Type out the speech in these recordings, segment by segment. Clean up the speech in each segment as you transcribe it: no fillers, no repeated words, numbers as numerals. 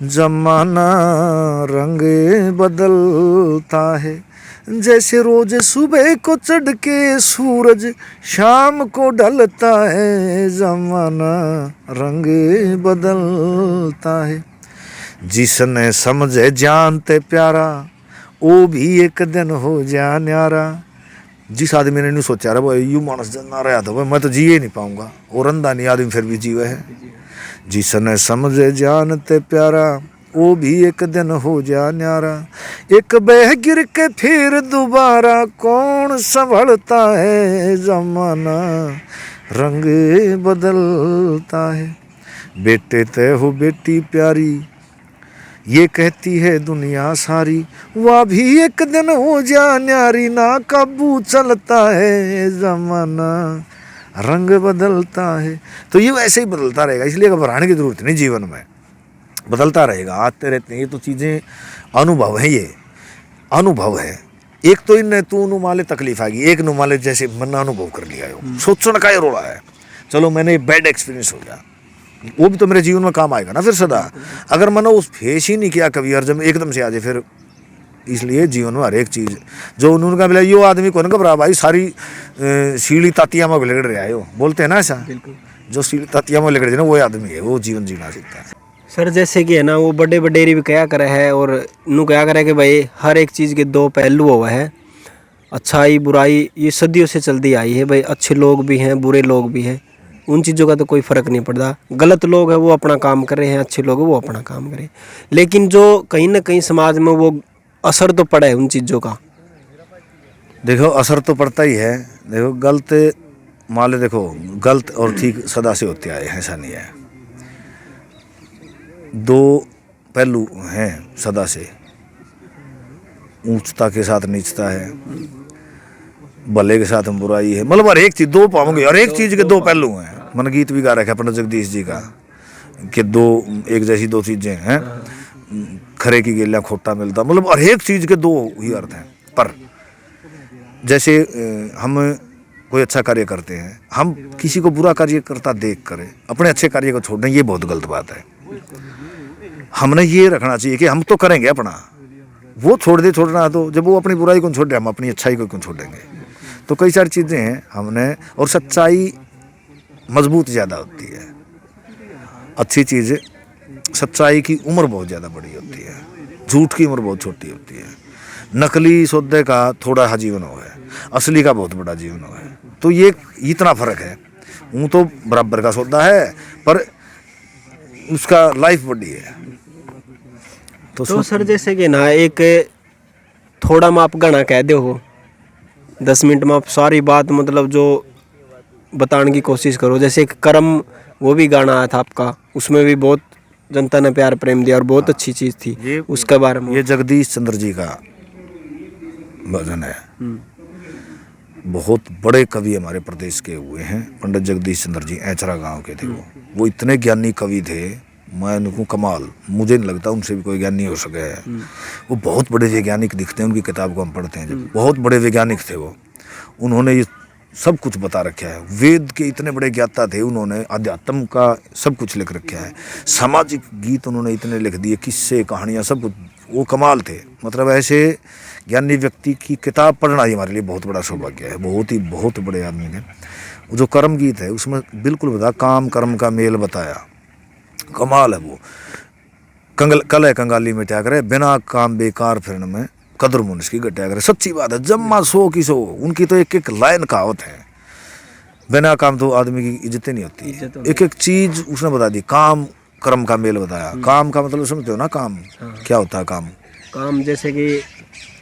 जमाना रंग बदलता है, जैसे रोज सुबह को चढ़ के सूरज शाम को ढलता है। जमाना रंग बदलता है, जिसने समझे जानते प्यारा वो भी एक दिन हो जा न्यारा। जिस आदमी ने नहीं सोचा रहा भाई यू मानस जन्ना रहा था भाई मैं तो जिए नहीं पाऊंगा, और अंधा नहीं आदमी फिर भी जीवे है। जिसने समझे जानते प्यारा वो भी एक दिन हो जा न्यारा। एक बह गिर के फिर दोबारा कौन संभलता है। जमाना रंग बदलता है, बेटे ते हो बेटी प्यारी ये कहती है दुनिया सारी, वह भी एक दिन हो जा न्यारी ना काबू चलता है। जमाना रंग बदलता है। तो ये वैसे ही बदलता रहेगा, इसलिए घबराने की जरूरत नहीं, जीवन में बदलता रहेगा, आते रहते हैं। ये तो चीज़ें अनुभव है, ये अनुभव है। एक तो इन तू नुमाले तकलीफ आएगी, एक नुमाले जैसे मन अनुभव कर लिया हो, सोचने का ही रोड़ा है। चलो मैंने बैड एक्सपीरियंस हो गया, वो भी तो मेरे जीवन में काम आएगा ना फिर सदा। अगर मैंने उस फेस ही नहीं किया कभी और जब एकदम से आ जाए फिर। इसलिए जीवन में हर एक चीज़ जो उन्होंने कहा बोला यो आदमी को ना घबरा भाई, सारी सीढ़ी तातिया में लगड़ रहा है, वो बोलते हैं ना ऐसा, जो सीढ़ी तातिया में लगड़ जाए ना वो आदमी है, वो जीवन जीना सीखता है। सर जैसे कि है ना वो बड़े बडेरी भी क्या करे है और नू क्या करे कि भाई हर एक चीज़ के दो पहलू हुआ है, अच्छाई बुराई ये सदियों से चलती आई है भाई। अच्छे लोग भी हैं बुरे लोग भी हैं, उन चीज़ों का तो कोई फ़र्क नहीं पड़ता। गलत लोग हैं वो अपना काम कर रहे हैं, अच्छे लोग हैं वो अपना काम करें, लेकिन जो कहीं ना कहीं समाज में वो असर तो पड़ा है उन चीज़ों का। देखो असर तो पड़ता ही है। देखो गलत माले, देखो गलत और ठीक सदा से होते आए हैं, ऐसा नहीं है। दो पहलू हैं सदा से, ऊंचता के साथ नीचता है, भले के साथ बुराई है। मतलब हर एक चीज दो पाओगे, हर एक चीज के दो पहलू हैं। मन गीत भी गा रखा है पंडित जगदीश जी का कि दो एक जैसी दो चीजें हैं, खरे की गेलिया खोटा मिलता। मतलब हर एक चीज के दो ही अर्थ हैं। पर जैसे हम कोई अच्छा कार्य करते हैं, हम किसी को बुरा कार्य करता देख कर अपने अच्छे कार्य को छोड़ दें, ये बहुत गलत बात है। हमने ये रखना चाहिए कि हम तो करेंगे अपना, वो छोड़ दे छोड़ना, तो जब वो अपनी बुराई को छोड़ दे हम अपनी अच्छाई को क्यों छोड़ेंगे। तो कई सारी चीज़ें हैं हमने, और सच्चाई मजबूत ज़्यादा होती है। अच्छी चीज़ सच्चाई की उम्र बहुत ज़्यादा बड़ी होती है, झूठ की उम्र बहुत छोटी होती है। नकली सौदे का थोड़ा सा जीवन हो है, असली का बहुत बड़ा जीवन हो है। तो ये इतना फ़र्क है। वो तो बराबर का सौदा है पर उसका लाइफ बड़ी है। तो सर जैसे कि ना एक थोड़ा में आप घना कह दो हो, 10 मिनट में आप सारी बात मतलब जो बताने की कोशिश करो। जैसे एक कर्म वो भी गाना आया था आपका, उसमें भी बहुत जनता ने प्यार प्रेम दिया और बहुत अच्छी चीज़ थी, उसके बारे में। ये जगदीश चंद्र जी का भजन है। बहुत बड़े कवि हमारे प्रदेश के हुए हैं, पंडित जगदीश चंद्र जी ऐचरा गांव के थे। वो इतने ज्ञानी कवि थे, मैं उनको कमाल, मुझे नहीं लगता उनसे भी कोई ज्ञानी हो सके है। वो बहुत बड़े वैज्ञानिक दिखते हैं, उनकी किताब को हम पढ़ते हैं जब, बहुत बड़े वैज्ञानिक थे वो। उन्होंने ये सब कुछ बता रखा है, वेद के इतने बड़े ज्ञाता थे, उन्होंने अध्यात्म का सब कुछ लिख रखा है। सामाजिक गीत उन्होंने इतने लिख दिए, किस्से कहानियाँ सब कुछ, वो कमाल थे। मतलब ऐसे ज्ञानी व्यक्ति की किताब पढ़ना ही हमारे लिए बहुत बड़ा सौभाग्य है। बहुत बड़े आदमी ने जो कर्म गीत है उसमें बिल्कुल बता, काम कर्म का मेल बताया, कमाल है वो। कल है कंगाली में क्या करे, बिना काम बेकार फिरन में कदर मुनिस की गट्या करे। सच्ची बात है, जम्मा 100 की 100, उनकी तो एक एक लाइन कहावत है। बिना काम तो आदमी की इज्जत नहीं होती। एक एक चीज उसने बता दी, काम कर्म का मेल बताया। काम का मतलब समझते हो ना, काम क्या होता है। काम जैसे कि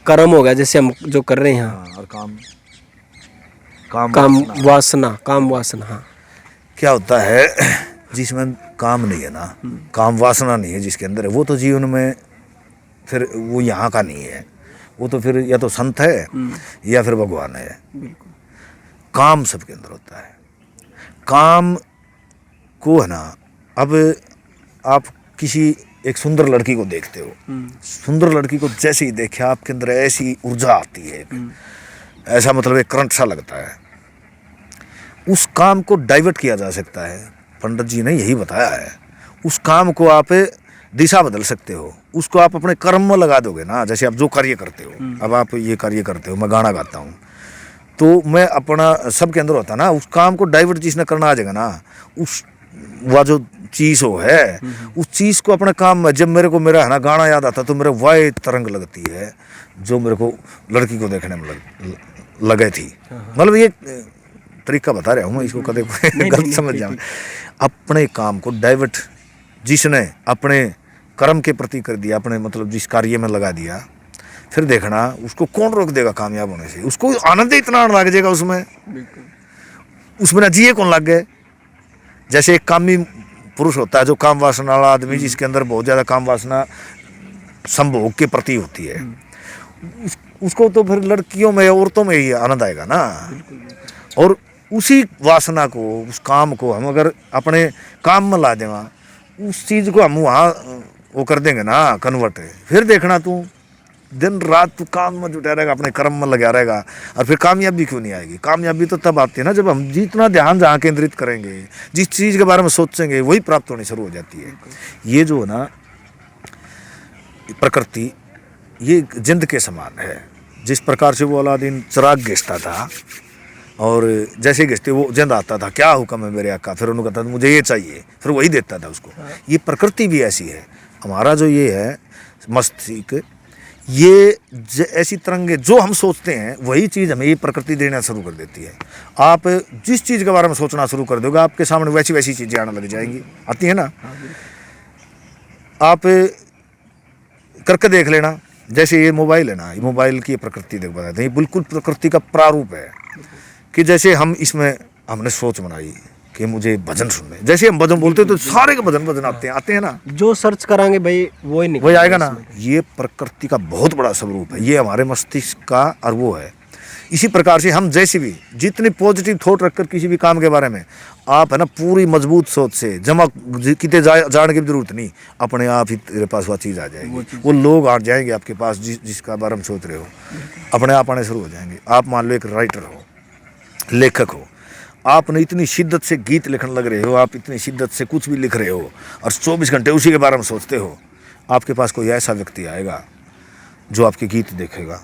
कर्म हो गया, जैसे हम जो कर रहे हैं। और काम वासना। हाँ, क्या होता है जिसमें काम नहीं है ना, काम वासना नहीं है जिसके अंदर है, वो तो जीवन में फिर वो यहाँ का नहीं है। वो तो फिर या तो संत है या फिर भगवान है। काम सबके अंदर होता है। काम को है ना, अब आप किसी एक सुंदर लड़की को देखते हो, सुंदर लड़की को जैसे ही देखे आपके अंदर ऐसी ऊर्जा आती है, ऐसा मतलब एक करंट सा लगता है। उस काम को डाइवर्ट किया जा सकता है, पंडित जी ने यही बताया है। उस काम को आप दिशा बदल सकते हो। उसको आप अपने कर्म में लगा दोगे ना, जैसे आप जो कार्य करते हो, अब आप ये कार्य करते हो, मैं गाना गाता हूँ, तो मैं अपना सबके अंदर होता ना, उस काम को डाइवर्ट जिसने करना आ जाएगा ना, उस वह जो चीज़ हो है, उस चीज़ को अपने काम में, जब मेरे को मेरा है ना गाना याद आता तो मेरे वाय तरंग लगती है जो मेरे को लड़की को देखने में लगे थी। मतलब ये तरीका बता रहा हूँ मैं, इसको कदे गलत समझ जाऊँ। अपने काम को डाइवर्ट जिसने अपने कर्म के प्रति कर दिया, अपने मतलब जिस कार्य में लगा दिया, फिर देखना उसको कौन रोक देगा कामयाब होने से। उसको आनंद इतना आने लग जाएगा उसमें, उसमें ना जिए कौन लग गए। जैसे एक कामी पुरुष होता है जो काम वासना वाला आदमी, जिसके अंदर बहुत ज़्यादा काम वासना संभोग के प्रति होती है, उसको तो फिर लड़कियों में औरतों में ही आनंद आएगा ना। और उसी वासना को, उस काम को हम अगर अपने काम में ला देवा, उस चीज़ को हम वहाँ वो कर देंगे ना कन्वर्ट, फिर देखना तू दिन रात तू काम में जुटा रहेगा, अपने कर्म में लगा रहेगा, और फिर कामयाबी क्यों नहीं आएगी। कामयाबी तो तब आती है ना जब हम जितना ध्यान जहाँ केंद्रित करेंगे, जिस चीज़ के बारे में सोचेंगे, वही प्राप्त होनी शुरू हो जाती है। ये जो है ना प्रकृति, ये जिंद के समान है। जिस प्रकार से वो अलादीन चिराग घिसता था, और जैसे घिसते वो जिंद आता था, क्या हुक्म है मेरे आका, फिर उन्होंने कहता था मुझे ये चाहिए, फिर वही देता था उसको। ये प्रकृति भी ऐसी है। हमारा जो ये है मस्तिष्क, ये ऐसी तरंगे जो हम सोचते हैं वही चीज़ हमें ये प्रकृति देना शुरू कर देती है। आप जिस चीज़ के बारे में सोचना शुरू कर दोगे, आपके सामने वैसी वैसी चीज़ें आने लग जाएंगी। आती है ना, आप करके देख लेना। जैसे ये मोबाइल है ना, ये मोबाइल की प्रकृति देख बताते हैं, ये बिल्कुल प्रकृति का प्रारूप है। कि जैसे हम इसमें हमने सोच बनाई कि मुझे भजन सुनने, जैसे हम भजन बोलते हैं तो सारे के भजन आते हैं ना, जो सर्च करांगे भाई वही निकल वही आएगा ना। ये प्रकृति का बहुत बड़ा स्वरूप है, ये हमारे मस्तिष्क का, और वो है। इसी प्रकार से हम जैसे भी जितनी पॉजिटिव थॉट रखकर किसी भी काम के बारे में आप है ना पूरी मजबूत सोच से, जमा कितने जाने की जरूरत नहीं, अपने आप ही तेरे पास वह चीज़ आ जाएगी। वो लोग आ जाएंगे आपके पास जिसका बारे में सोच रहे हो, अपने आप आने शुरू हो जाएंगे। आप मान लो एक राइटर हो, लेखक हो, आपने इतनी शिद्दत से गीत लिखने लग रहे हो, आप इतनी शिद्दत से कुछ भी लिख रहे हो, और 24 घंटे उसी के बारे में सोचते हो, आपके पास कोई ऐसा व्यक्ति आएगा जो आपके गीत देखेगा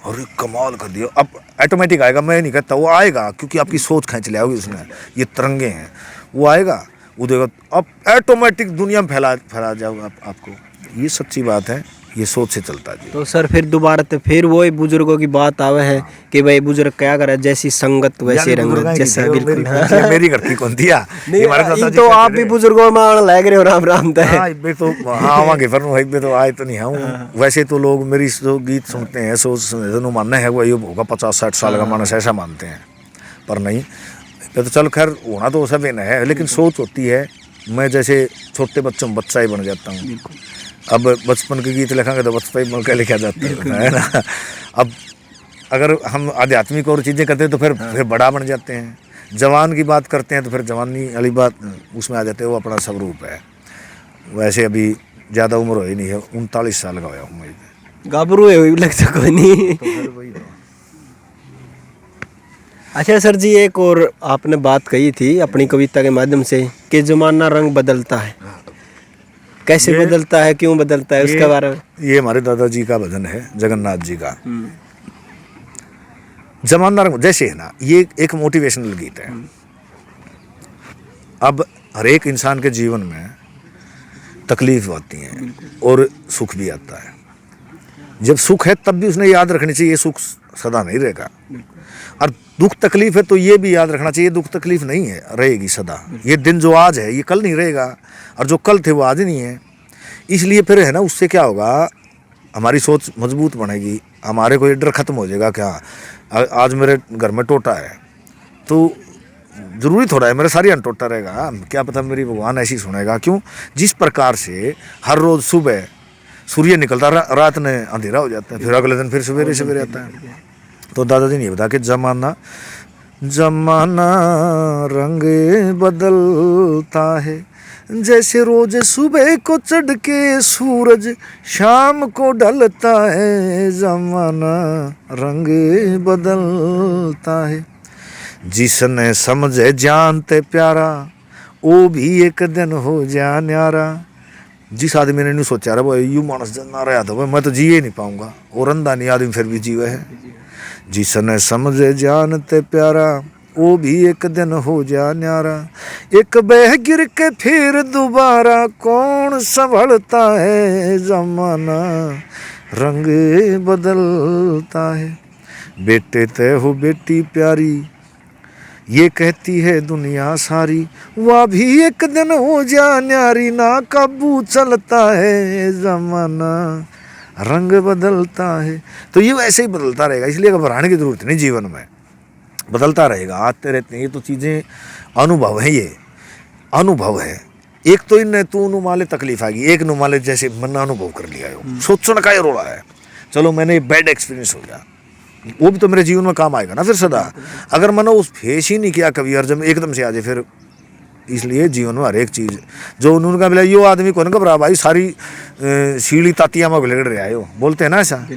और कमाल कर दिया, अब ऑटोमेटिक आएगा। मैं नहीं कहता, वो आएगा, क्योंकि आपकी सोच खींच लिया होगी उसने, ये तरंगे हैं। वो आएगा, वो देगा, अब ऑटोमेटिक दुनिया में फैला जाओगे आपको। ये सच्ची बात है, ये सोच से चलता है। तो सर फिर दोबारा तो फिर वही बुजुर्गों की बात आवे है कि भाई बुजुर्ग क्या करे, जैसी संगत वैसे रंगत, जैसा बिल्कुल मेरी घटती कौन दिया। तो आप भी बुजुर्गों में आने लग रहे हो, राम राम तो आवांगे, पर तो आए तो नहीं हूँ। वैसे तो लोग मेरी जो गीत सुनते हैं, सोच मानना है वही होगा 50-60 साल का मानस, ऐसा मानते हैं, पर नहीं। तो चलो खैर, होना तो सब इन है, लेकिन सोच होती है। मैं जैसे छोटे बच्चों में बच्चा ही बन जाता हूँ। अब बचपन के गीत लिखेंगे तो बचपन ही मौका लिखा जाता है ना। अब अगर हम आध्यात्मिक और चीज़ें करते हैं तो फिर बड़ा बन जाते हैं। जवान की बात करते हैं तो फिर जवानी वाली बात उसमें आ जाते हैं, वो अपना स्वरूप है। वैसे अभी ज़्यादा उम्र हो ही नहीं है, 39 साल का होया हूँ मैं। गाबरू है लगता कोई नहीं। अच्छा सर जी, एक और आपने बात कही थी अपनी कविता के माध्यम से कि जमाना रंग बदलता है, कैसे बदलता है, क्यों बदलता है, उसके बारे में। ये हमारे दादाजी का भजन है, जगन्नाथ जी का। जमाना रंग जैसे है ना, ये एक मोटिवेशनल गीत है। अब हर एक इंसान के जीवन में तकलीफ आती है और सुख भी आता है। जब सुख है तब भी उसने याद रखनी चाहिए, सुख सदा नहीं रहेगा। और दुख तकलीफ है तो ये भी याद रखना चाहिए, दुख तकलीफ नहीं है, रहेगी सदा। ये दिन जो आज है ये कल नहीं रहेगा, और जो कल थे वो आज नहीं है। इसलिए फिर है ना, उससे क्या होगा, हमारी सोच मजबूत बनेगी, हमारे को ये डर खत्म हो जाएगा। क्या आज मेरे घर में टोटा है तो ज़रूरी थोड़ा है मेरे सारी टोटा रहेगा, क्या पता मेरी भगवान ऐसी सुनेगा। क्यों? जिस प्रकार से हर रोज़ सुबह सूर्य निकलता, रात में अंधेरा हो जाता है, फिर अगले दिन फिर सवेरे सवेरे आता है। तो दादाजी ने ये बताया कि जमाना रंग बदलता है, जैसे रोज सुबह को चढ़ के सूरज शाम को ढलता है। जमाना रंग बदलता है, जिसने समझे जानते प्यारा, वो भी एक दिन हो जा न्यारा। जिस आदमी ने नहीं सोचा रहा वो यू मानस ना रहा था मैं तो जिए नहीं पाऊंगा, और अंधा नहीं आदमी फिर भी जीवे है। जिसने समझे जानते प्यारा वो भी एक दिन हो जा न्यारा, एक बह गिर के फिर दोबारा कौन संभलता है जमाना, रंग बदलता है। बेटे तय हो बेटी प्यारी ये कहती है दुनिया सारी, वह भी एक दिन हो जा न्यारी, ना काबू चलता है जमाना, रंग बदलता है। तो ये वैसे ही बदलता रहेगा, इसलिए घबराने की जरूरत नहीं, जीवन में बदलता रहेगा, आते रहते हैं। ये तो चीज़ें अनुभव है, ये अनुभव है। एक तो इन तू नुमाले तकलीफ आ गई, एक नुमाले जैसे मन अनुभव कर लिया हो, सोचने का ये रोड़ा है। चलो मैंने बैड एक्सपीरियंस हो गया, वो भी तो मेरे जीवन में काम आएगा ना फिर सदा। अगर मैंने उस फेस ही नहीं किया कभी, और जब एकदम से आ जाए फिर, इसलिए जीवन में हर एक चीज़ जो उन्होंने कहा बोला यो आदमी को ना घबरा भाई, सारी सीढ़ी तातिया में लगड़ रहा है, वो बोलते हैं ना ऐसा,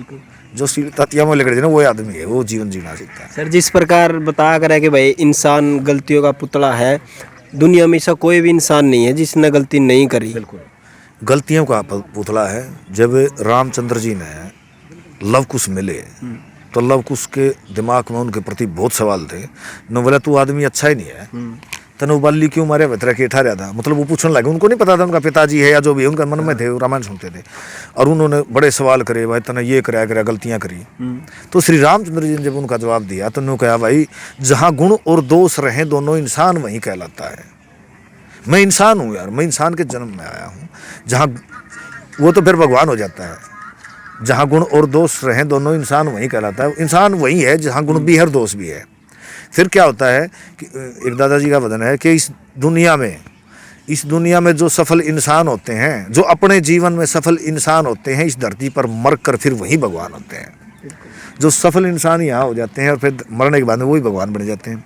जो सीढ़ी तातिया में लगड़ जाए ना वो आदमी है, वो जीवन जीना सीखता है। सर जिस प्रकार बताया कर है कि भाई इंसान गलतियों का पुतला है, दुनिया में ऐसा कोई भी इंसान नहीं है जिसने गलती नहीं करी। बिल्कुल गलतियों का पुतला है। जब रामचंद्र जी ने लव कुश मिले तो लव कुश के दिमाग में उनके प्रति बहुत सवाल थे। न बोला तू आदमी अच्छा ही नहीं है, तने उबाली क्यों मारे भतरा के ठा रहा था, मतलब वो पूछने लगे। उनको नहीं पता था उनका पिताजी है या जो भी है, उनका मन में थे, रामायण सुनते थे, और उन्होंने बड़े सवाल करे, भाई तने ये कराया गलतियाँ करी। तो श्री रामचंद्र जी ने जब उनका जवाब दिया तो उन्होंने कहा भाई जहाँ गुण और दोष रहें दोनों इंसान वहीं कहलाता है। मैं इंसान हूँ यार, मैं इंसान के जन्म में आया हूँ, जहाँ वो तो फिर भगवान हो जाता है। जहाँ गुण और दोष रहें दोनों इंसान वहीं कहलाता है। इंसान वही है जहाँ गुण भी है और दोष भी है। फिर क्या होता है कि एक दादाजी का वचन है कि इस दुनिया में जो सफल इंसान होते हैं, जो अपने जीवन में सफल इंसान होते हैं, इस धरती पर मर कर फिर वही भगवान होते हैं। जो सफल इंसान यहाँ हो जाते हैं और फिर मरने के बाद में वही भगवान बन जाते हैं।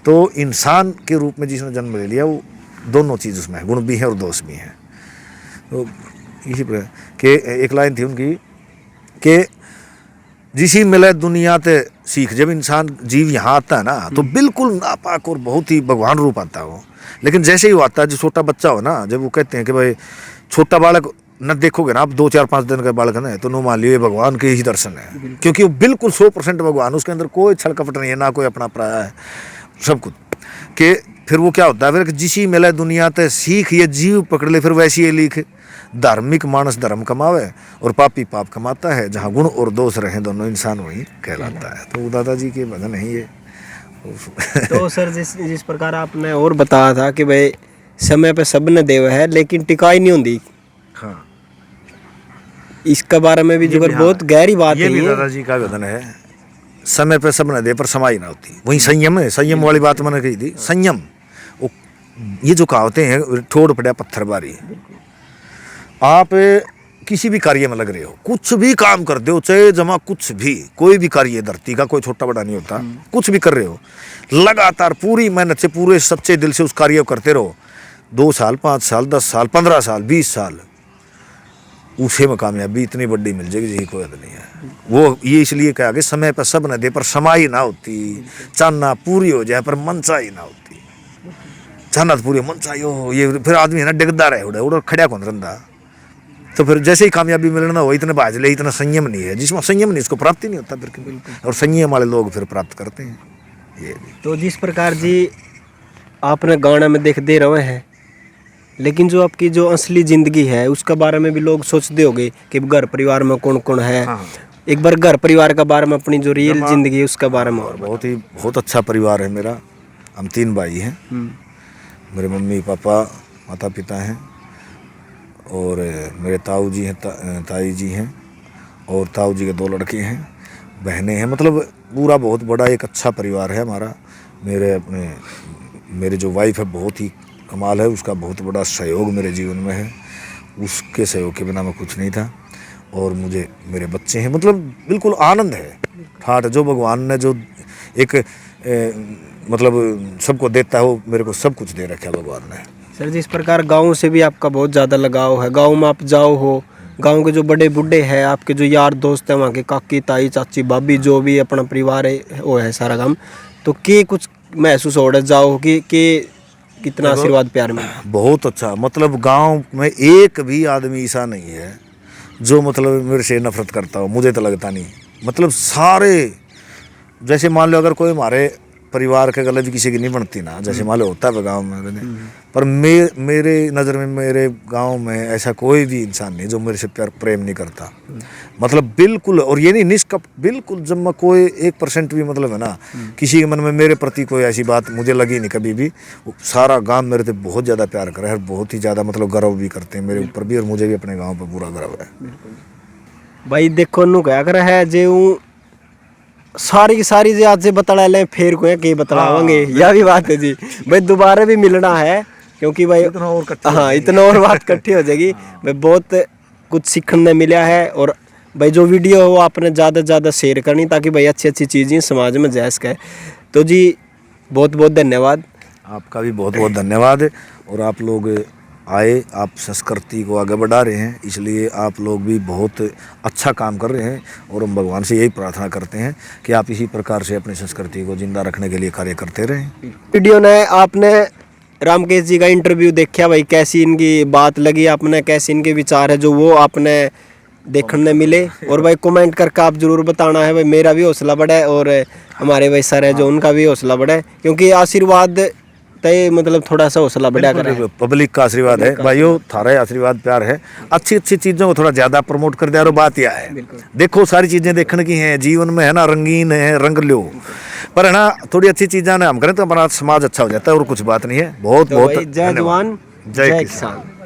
तो इंसान के रूप में जिसने जन्म ले लिया वो दोनों चीज़ उसमें है, गुण भी है और दोष भी हैं। तो इसी प्रकार के एक लाइन थी उनकी कि जिसी मिले दुनिया ते सीख। जब इंसान जीव यहाँ आता है ना तो बिल्कुल नापाक और बहुत ही भगवान रूप आता है वो। लेकिन जैसे ही वो आता है, जो छोटा बच्चा हो ना, जब वो कहते हैं कि भाई छोटा बालक न देखोगे ना आप 2, 4, 5 दिन का बालक है तो नो मान लियो भगवान के ही दर्शन है, क्योंकि वो बिल्कुल 100% भगवान, उसके अंदर कोई छल कपट नहीं है, ना कोई अपना पराया है, सब कुछ के। फिर वो क्या होता है फिर, जिसी मिले दुनिया ते सीख, ये जीव पकड़ ले फिर वैसी ये लिख। धार्मिक मानस धर्म कमावे और पापी पाप कमाता है, जहाँ गुण और दोष रहे दोनों इंसान वही कहलाता है। तो दादाजी के भजन है ये। तो सर जिस प्रकार आपने और बताया था कि भाई समय पे सबने देव है लेकिन टिकाई नहीं होती, हाँ इसके बारे में भी जो बहुत गहरी बात है। ये भी दादाजी का वचन है, समय पे सबने दे पर समाई ना होती। वही संयम है, संयम वाली बात मैंने कही थी। संयम ये जो कहावतें हैं, ठोड़ पड़ा पत्थर बारी। आप किसी भी कार्य में लग रहे हो, कुछ भी काम कर दो, चाहे जमा कुछ भी, कोई भी कार्य धरती का कोई छोटा बड़ा नहीं होता, कुछ भी कर रहे हो, लगातार पूरी मेहनत से पूरे सच्चे दिल से उस कार्य को करते रहो, 2 साल 5 साल 10 साल 15 साल 20 साल, उसे में कामयाबी इतनी बड़ी मिल जाएगी यही कोई नहीं है। वो ये इसलिए कहा कि समय पर सब न दे पर समाई ना होती, चाहना पूरी हो जाए पर मनचाई ना होती। चाहना तो पूरी मनचाई हो, ये फिर आदमी है ना डिगदा रहे उड़ा खड़ा कौन रंदा। तो फिर जैसे ही कामयाबी मिलना हो, इतने बाज ले, इतना संयम नहीं है, जिसमें संयम नहीं उसको प्राप्ति नहीं होता फिर। और संयम वाले लोग फिर प्राप्त करते हैं ये। तो जिस प्रकार जी आपने गाना में देख दे रहे हैं, लेकिन जो आपकी जो असली ज़िंदगी है उसके बारे में भी लोग सोचते होंगे कि घर परिवार में कौन कौन है। हाँ। एक बार घर परिवार के बारे में, अपनी जो रियल ज़िंदगी है उसके बारे में। और बहुत अच्छा परिवार है मेरा। हम 3 भाई हैं, मेरे मम्मी पापा माता पिता हैं, और मेरे ताऊ जी हैं, ताई जी हैं, और ताऊ जी के 2 लड़के हैं, बहनें हैं। मतलब पूरा बहुत बड़ा एक अच्छा परिवार है हमारा। मेरे जो वाइफ है बहुत ही कमाल है, उसका बहुत बड़ा सहयोग मेरे जीवन में है, उसके सहयोग के बिना मैं कुछ नहीं था। और मुझे मेरे बच्चे हैं, मतलब बिल्कुल आनंद है ठाठ। जो भगवान ने जो एक मतलब सबको देता है, वो मेरे को सब कुछ दे रखा है भगवान ने। सर जिस प्रकार गाँव से भी आपका बहुत ज़्यादा लगाव है, गाँव में आप जाओ हो, गांव के जो बड़े बूढ़े हैं, आपके जो यार दोस्त हैं, वहाँ के काकी ताई चाची भाभी जो भी अपना परिवार है वो है सारा काम, तो के कुछ महसूस हो रहा जाओ कि कितना आशीर्वाद प्यार मिला। बहुत अच्छा, मतलब गांव में एक भी आदमी ऐसा नहीं है जो मतलब मेरे से नफरत करता हो, मुझे तो लगता नहीं। मतलब सारे, जैसे मान लो अगर कोई हमारे परिवार के गले भी किसी की नहीं बनती ना, जैसे मान लो होता है गांव में, पर मेरे नज़र में मेरे गांव में ऐसा कोई भी इंसान नहीं जो मेरे से प्यार प्रेम नहीं करता। मतलब बिल्कुल, और ये नहीं निष्कप, बिल्कुल जब मैं कोई 1% भी मतलब है ना किसी के मन में मेरे प्रति कोई ऐसी बात मुझे लगी नहीं कभी भी। सारा गांव मेरे से बहुत ज़्यादा प्यार करे है, बहुत ही ज़्यादा मतलब गर्व भी करते हैं मेरे ऊपर भी, और मुझे भी अपने गाँव पर पूरा गर्व है। भाई देखो नू क्या कर है जे सारी की सारी जे आज से बतला ले, फिर को के बतलावांगे, यह भी बात है जी। भाई दोबारा भी मिलना है, क्योंकि भाई हाँ इतना और बात इकट्ठी हो जाएगी। भाई बहुत कुछ सीखने मिला है, और भाई जो वीडियो है वो आपने ज़्यादा से ज़्यादा शेयर करनी, ताकि भाई अच्छी अच्छी चीज़ें समाज में जा सके। तो जी बहुत बहुत धन्यवाद। आपका भी बहुत बहुत धन्यवाद। और आप लोग आए, आप संस्कृति को आगे बढ़ा रहे हैं, इसलिए आप लोग भी बहुत अच्छा काम कर रहे हैं, और हम भगवान से यही प्रार्थना करते हैं कि आप इसी प्रकार से अपनी संस्कृति को जिंदा रखने के लिए कार्य करते रहें। वीडियो ने आपने रामकेश जी का इंटरव्यू देखा, भाई कैसी इनकी बात लगी आपने, कैसे इनके विचार है जो वो आपने देखने मिले, और भाई कमेंट करके आप जरूर बताना है। भाई मेरा भी हौसला बढ़ा है, और हमारे भाई सर है जो उनका भी हौसला बढ़ा है, क्योंकि आशीर्वाद तय मतलब थोड़ा सा हौसला बढ़ा कर पब्लिक का आशीर्वाद है भाइयों, थारा आशीर्वाद प्यार है। अच्छी अच्छी चीज़ों को थोड़ा ज़्यादा प्रमोट कर दिया। और बात यह है, देखो सारी चीज़ें देखने की हैं, जीवन में है ना, रंगीन है, रंग लो, पर है ना थोड़ी अच्छी चीज़ें ना हम करें तो हमारा समाज अच्छा हो जाता है, और कुछ बात नहीं है। बहुत बहुत जय जवान जय किसान।